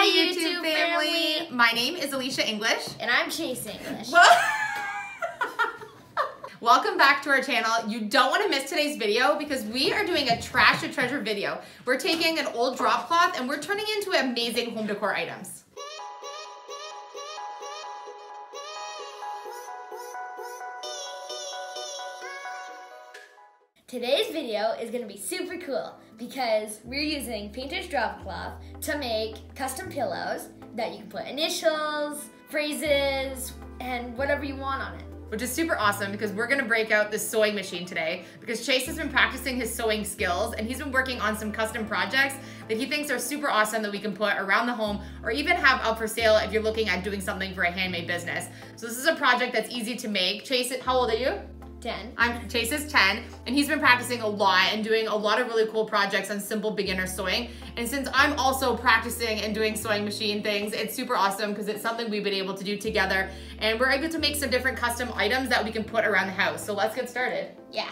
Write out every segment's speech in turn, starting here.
YouTube family. My name is Elysia English. And I'm Chase English. Welcome back to our channel. You don't want to miss today's video because we are doing a trash to treasure video. We're taking an old drop cloth and we're turning it into amazing home decor items. Today's video is going to be super cool because we're using painter's drop cloth to make custom pillows that you can put initials, phrases, and whatever you want on it. Which is super awesome because we're gonna break out the sewing machine today because Chase has been practicing his sewing skills and he's been working on some custom projects that he thinks are super awesome that we can put around the home or even have up for sale if you're looking at doing something for a handmade business. So this is a project that's easy to make. Chase, how old are you? 10. Chase is 10, and he's been practicing a lot and doing a lot of really cool projects on simple beginner sewing. And since I'm also practicing and doing sewing machine things, it's super awesome because it's something we've been able to do together. And we're able to make some different custom items that we can put around the house. So let's get started. Yeah.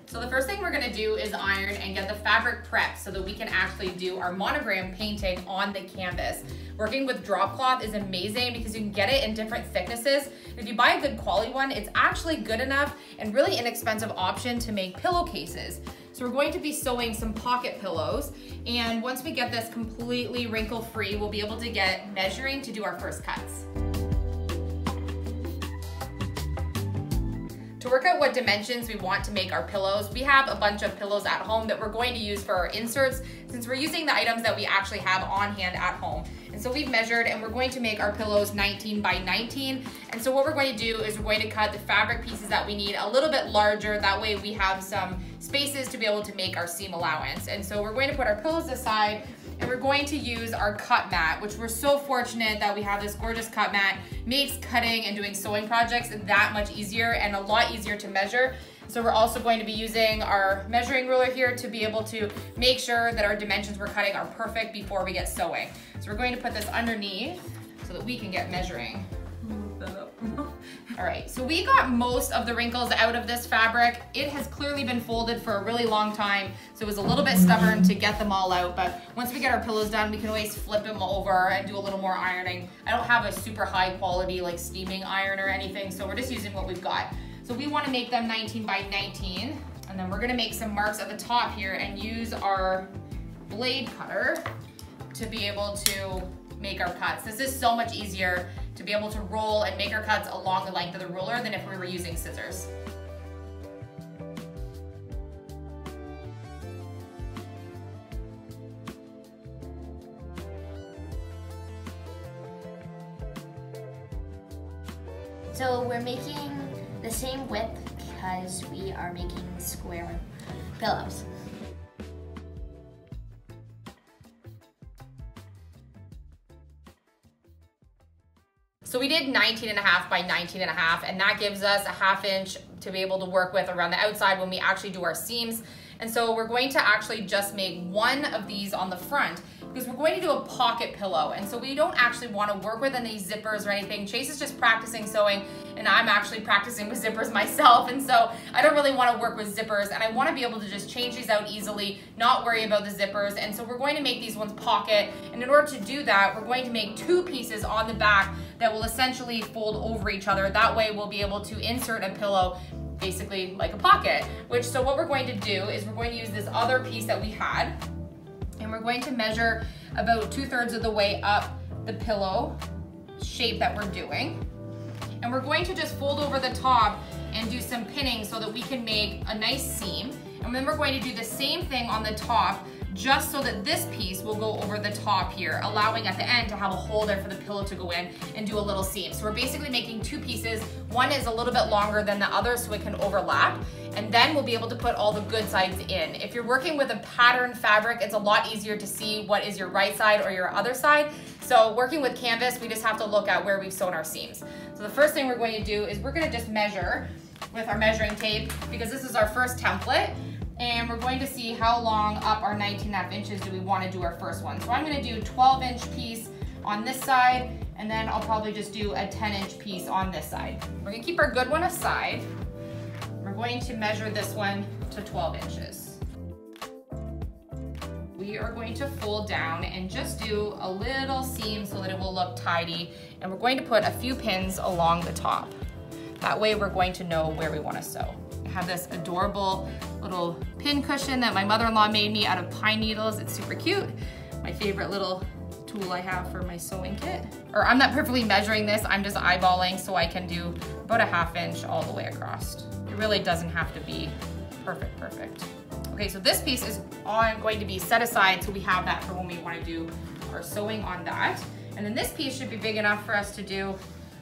So the first thing we're gonna do is iron and get the fabric prepped so that we can actually do our monogram painting on the canvas. Working with drop cloth is amazing because you can get it in different thicknesses. If you buy a good quality one, it's actually good enough and really inexpensive option to make pillowcases. So we're going to be sewing some pocket pillows, and once we get this completely wrinkle free, we'll be able to get measuring to do our first cuts. To work out what dimensions we want to make our pillows, we have a bunch of pillows at home that we're going to use for our inserts since we're using the items that we actually have on hand at home. And so we've measured and we're going to make our pillows 19 by 19. And so what we're going to do is we're going to cut the fabric pieces that we need a little bit larger. That way we have some spaces to be able to make our seam allowance. And so we're going to put our pillows aside and we're going to use our cut mat, which we're so fortunate that we have this gorgeous cut mat. Makes cutting and doing sewing projects that much easier and a lot easier to measure. So we're also going to be using our measuring ruler here to be able to make sure that our dimensions we're cutting are perfect before we get sewing. So we're going to put this underneath so that we can get measuring. All right, so we got most of the wrinkles out of this fabric. It has clearly been folded for a really long time, so it was a little bit stubborn to get them all out, but once we get our pillows done, we can always flip them over and do a little more ironing. I don't have a super high quality like steaming iron or anything, so we're just using what we've got. So we want to make them 19 by 19, and then we're gonna make some marks at the top here and use our blade cutter to be able to make our cuts. This is so much easier to be able to roll and make our cuts along the length of the ruler than if we were using scissors. So we're making the same width because we are making square pillows. So we did 19.5 by 19.5, and that gives us a 1/2 inch to be able to work with around the outside when we actually do our seams. And so we're going to actually just make one of these on the front because we're going to do a pocket pillow. And so we don't actually want to work with any zippers or anything. Chase is just practicing sewing and I'm actually practicing with zippers myself. And so I don't really want to work with zippers and I want to be able to just change these out easily, not worry about the zippers. And so we're going to make these ones pocket. And in order to do that, we're going to make 2 pieces on the back that will essentially fold over each other. That way we'll be able to insert a pillow basically like a pocket. So what we're going to do is we're going to use this other piece that we had and we're going to measure about 2/3 of the way up the pillow shape that we're doing. And we're going to just fold over the top and do some pinning so that we can make a nice seam. And then we're going to do the same thing on the top just so that this piece will go over the top here, allowing at the end to have a hole there for the pillow to go in and do a little seam. So we're basically making 2 pieces. One is a little bit longer than the other so it can overlap, and then we'll be able to put all the good sides in. If you're working with a pattern fabric, it's a lot easier to see what is your right side or your other side. So working with canvas, we just have to look at where we've sewn our seams. So the first thing we're going to do is we're going to just measure with our measuring tape because this is our first template. And we're going to see how long up our 19.5 inches do we want to do our first one. So I'm going to do a 12-inch piece on this side, and then I'll probably just do a 10-inch piece on this side. We're going to keep our good one aside. We're going to measure this one to 12 inches. we are going to fold down and just do a little seam so that it will look tidy. And we're going to put a few pins along the top. That way we're going to know where we want to sew. I have this adorable little pin cushion that my mother-in-law made me out of pine needles. It's super cute. My favorite little tool I have for my sewing kit. Or I'm not perfectly measuring this, I'm just eyeballing so I can do about a 1/2 inch all the way across. It really doesn't have to be perfect. Okay, so this piece is going to be set aside so we have that for when we want to do our sewing on that. And then this piece should be big enough for us to do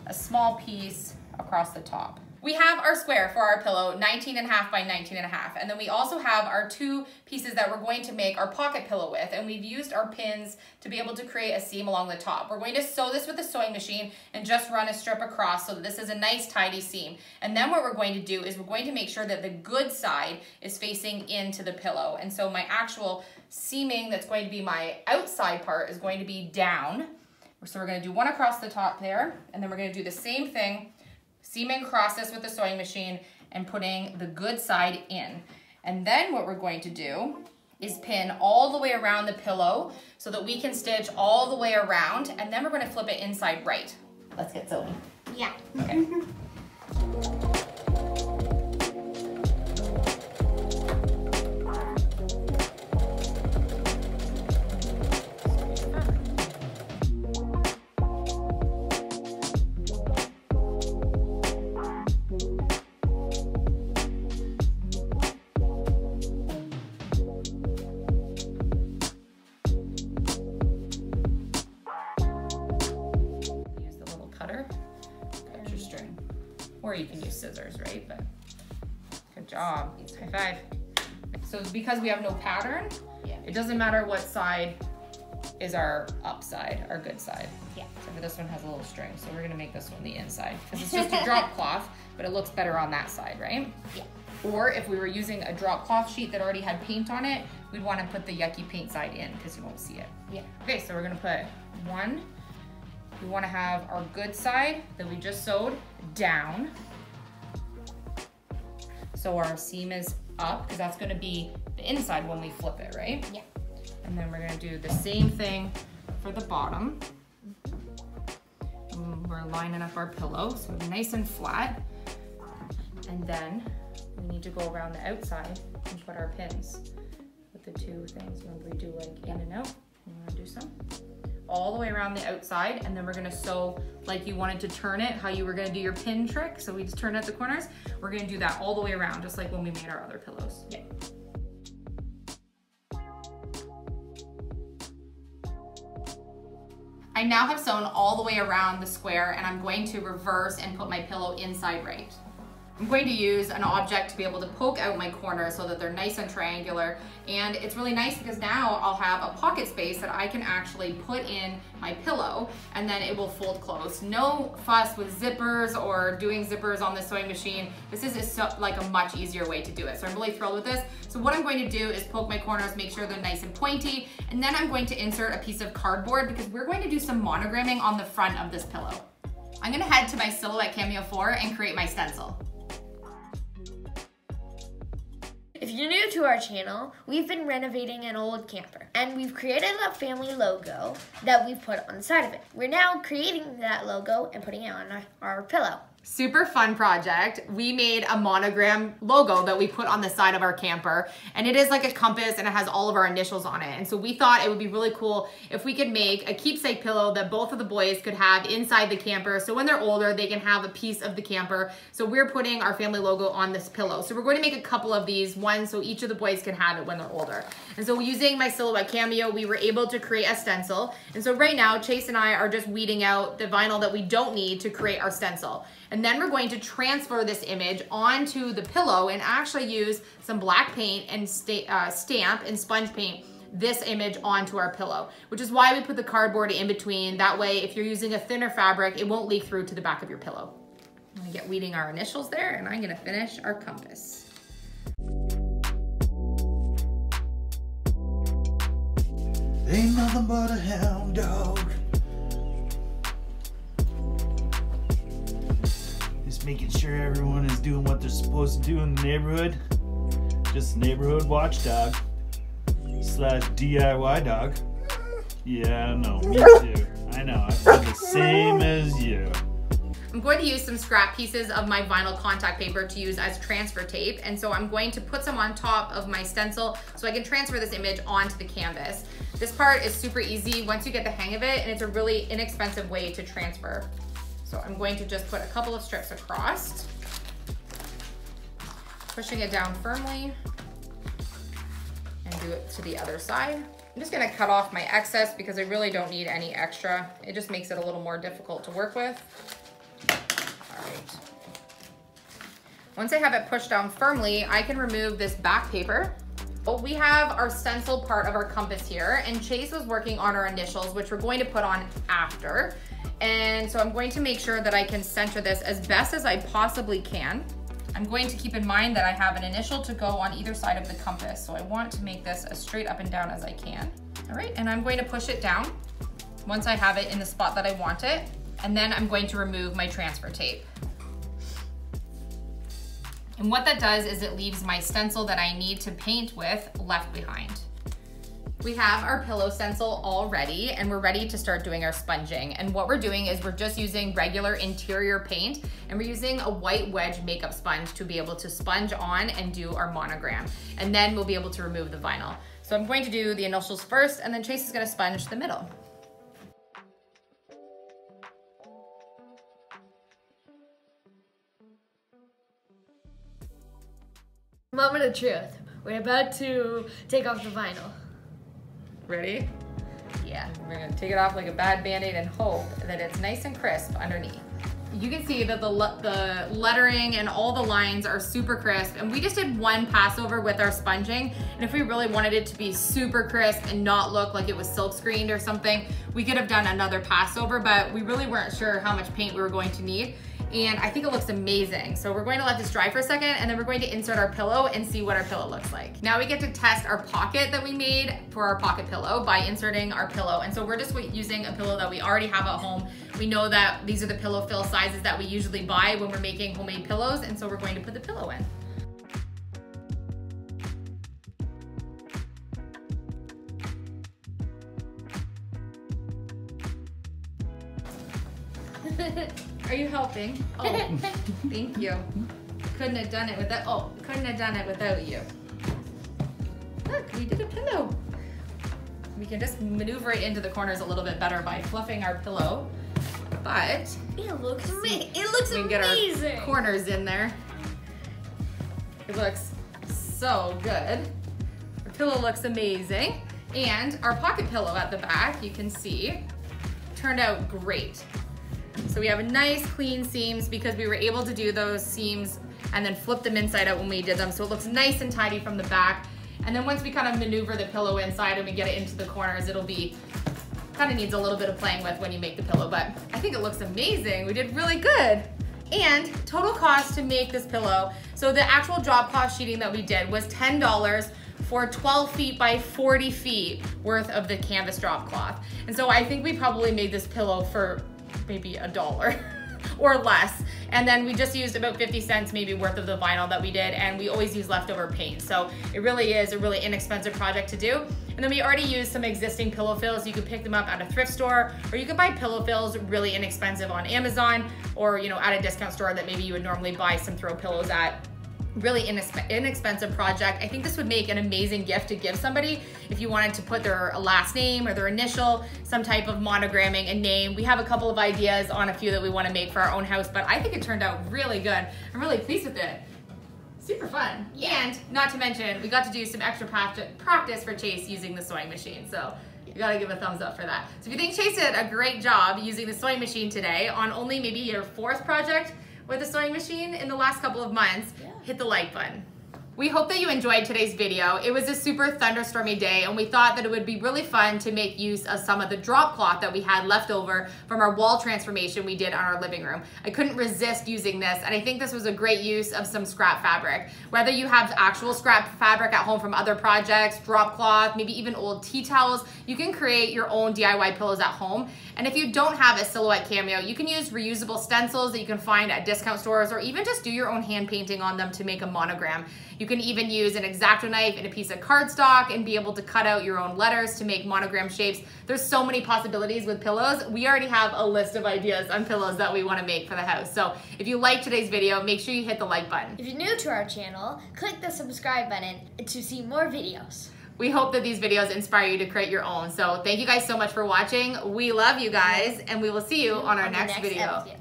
a small piece across the top. We have our square for our pillow, 19.5 by 19.5. And then we also have our 2 pieces that we're going to make our pocket pillow with. And we've used our pins to be able to create a seam along the top. We're going to sew this with a sewing machine and just run a strip across so that this is a nice tidy seam. And then what we're going to do is we're going to make sure that the good side is facing into the pillow. And so my actual seaming that's going to be my outside part is going to be down. So we're going to do one across the top there. And then we're going to do the same thing, seaming across this with the sewing machine and putting the good side in. And then what we're going to do is pin all the way around the pillow so that we can stitch all the way around, and then we're going to flip it inside right. Let's get sewing. Yeah. Okay. Or you can use scissors, right? But good job. High five. So because we have no pattern, it doesn't matter what side is our up side, our good side. Yeah. So for this one has a little string, so we're gonna make this one the inside because it's just a drop cloth, but it looks better on that side, right? Yeah. Or if we were using a drop cloth sheet that already had paint on it, we'd want to put the yucky paint side in because you won't see it. Yeah. Okay, so we're gonna put one. We want to have our good side that we just sewed down. So our seam is up because that's going to be the inside when we flip it, right? Yeah. And then we're going to do the same thing for the bottom. And we're lining up our pillow so nice and flat. And then we need to go around the outside and put our pins with the 2 things. Remember we do like in and out. You want to do some? All the way around the outside, and then we're gonna sew like you wanted to turn it, how you were gonna do your pin trick. So we just turn at the corners. We're gonna do that all the way around, just like when we made our other pillows. Yeah. I now have sewn all the way around the square, and I'm going to reverse and put my pillow inside right. I'm going to use an object to be able to poke out my corners so that they're nice and triangular. And it's really nice because now I'll have a pocket space that I can actually put in my pillow, and then it will fold closed. No fuss with zippers or doing zippers on the sewing machine. This is like a much easier way to do it. So I'm really thrilled with this. So what I'm going to do is poke my corners, make sure they're nice and pointy, and then I'm going to insert a piece of cardboard because we're going to do some monogramming on the front of this pillow. I'm gonna head to my Silhouette Cameo 4 and create my stencil. If you're new to our channel, we've been renovating an old camper, and we've created a family logo that we've put on the side of it. We're now creating that logo and putting it on our pillow. Super fun project. We made a monogram logo that we put on the side of our camper, and it is like a compass and it has all of our initials on it. And so we thought it would be really cool if we could make a keepsake pillow that both of the boys could have inside the camper. So when they're older, they can have a piece of the camper. So we're putting our family logo on this pillow. So we're going to make a couple of these, one so each of the boys can have it when they're older. And so using my Silhouette Cameo, we were able to create a stencil. And so right now, Chase and I are just weeding out the vinyl that we don't need to create our stencil. And then we're going to transfer this image onto the pillow and actually use some black paint and stamp and sponge paint this image onto our pillow, which is why we put the cardboard in between. That way, if you're using a thinner fabric, it won't leak through to the back of your pillow. I'm gonna get weeding our initials there, and I'm gonna finish our compass. Ain't nothing but a hound dog. Just making sure everyone is doing what they're supposed to do in the neighborhood. Just a neighborhood watchdog. DIY dog. Yeah, no, me too. I know, I feel the same as you. I'm going to use some scrap pieces of my vinyl contact paper to use as transfer tape. And so I'm going to put some on top of my stencil so I can transfer this image onto the canvas. This part is super easy once you get the hang of it, and it's a really inexpensive way to transfer. So I'm going to just put a couple of strips across, pushing it down firmly, and do it to the other side. I'm just gonna cut off my excess because I really don't need any extra. It just makes it a little more difficult to work with. All right. Once I have it pushed down firmly, I can remove this back paper. We have our stencil part of our compass here, and Chase was working on our initials, which we're going to put on after. And so I'm going to make sure that I can center this as best as I possibly can. I'm going to keep in mind that I have an initial to go on either side of the compass, so I want to make this as straight up and down as I can. All right, and I'm going to push it down once I have it in the spot that I want it, and then I'm going to remove my transfer tape. And what that does is it leaves my stencil that I need to paint with left behind. We have our pillow stencil all ready, and we're ready to start doing our sponging. And what we're doing is we're just using regular interior paint, and we're using a white wedge makeup sponge to be able to sponge on and do our monogram. And then we'll be able to remove the vinyl. So I'm going to do the initials first, and then Chase is gonna sponge the middle. Moment of truth. We're about to take off the vinyl. Ready? Yeah. We're gonna take it off like a bad Band-Aid and hope that it's nice and crisp underneath. You can see that the lettering and all the lines are super crisp, and we just did one pass over with our sponging, and if we really wanted it to be super crisp and not look like it was silk screened or something, we could have done another pass over, but we really weren't sure how much paint we were going to need. And I think it looks amazing. So we're going to let this dry for a second, and then we're going to insert our pillow and see what our pillow looks like. Now we get to test our pocket that we made for our pocket pillow by inserting our pillow. And so we're just using a pillow that we already have at home. We know that these are the pillow fill sizes that we usually buy when we're making homemade pillows, and so we're going to put the pillow in. Are you helping? Oh, thank you. Couldn't have done it without, couldn't have done it without you. Look, we did a pillow. We can just maneuver it into the corners a little bit better by fluffing our pillow, but it looks amazing. It looks we can get our corners in there. It looks so good. Our pillow looks amazing. And our pocket pillow at the back, you can see, turned out great. So we have a nice clean seams because we were able to do those seams and then flip them inside out when we did them. So it looks nice and tidy from the back. And then once we kind of maneuver the pillow inside and we get it into the corners, it'll be, kind of needs a little bit of playing with when you make the pillow, but I think it looks amazing. We did really good. And total cost to make this pillow. So the actual drop cloth sheeting that we did was $10 for 12 feet by 40 feet worth of the canvas drop cloth. And so I think we probably made this pillow for maybe $1 or less. And then we just used about 50 cents maybe worth of the vinyl that we did, and we always use leftover paint. So it really is a really inexpensive project to do. And then we already used some existing pillow fills. You can pick them up at a thrift store, or you can buy pillow fills really inexpensive on Amazon, or at a discount store that maybe you would normally buy some throw pillows at. Really inexpensive project. I think this would make an amazing gift to give somebody if you wanted to put their last name or their initial, some type of monogramming and name. We have a couple of ideas on a few that we want to make for our own house, but I think it turned out really good. I'm really pleased with it. Super fun. Yeah. And not to mention, we got to do some extra practice for Chase using the sewing machine. So you gotta give a thumbs up for that. So if you think Chase did a great job using the sewing machine today on only maybe your 4th project with a sewing machine in the last couple of months, hit the like button. We hope that you enjoyed today's video. It was a super thunderstormy day, and we thought that it would be really fun to make use of some of the drop cloth that we had left over from our wall transformation we did on our living room. I couldn't resist using this, and I think this was a great use of some scrap fabric. Whether you have actual scrap fabric at home from other projects, drop cloth, maybe even old tea towels, you can create your own DIY pillows at home. And if you don't have a silhouette cameo, you can use reusable stencils that you can find at discount stores, or even just do your own hand painting on them to make a monogram. You can even use an X-Acto knife and a piece of cardstock and be able to cut out your own letters to make monogram shapes. There's so many possibilities with pillows. We already have a list of ideas on pillows that we want to make for the house. So if you like today's video, make sure you hit the like button. If you're new to our channel, click the subscribe button to see more videos. We hope that these videos inspire you to create your own. So thank you guys so much for watching. We love you guys, and we will see you on our next video. Episode.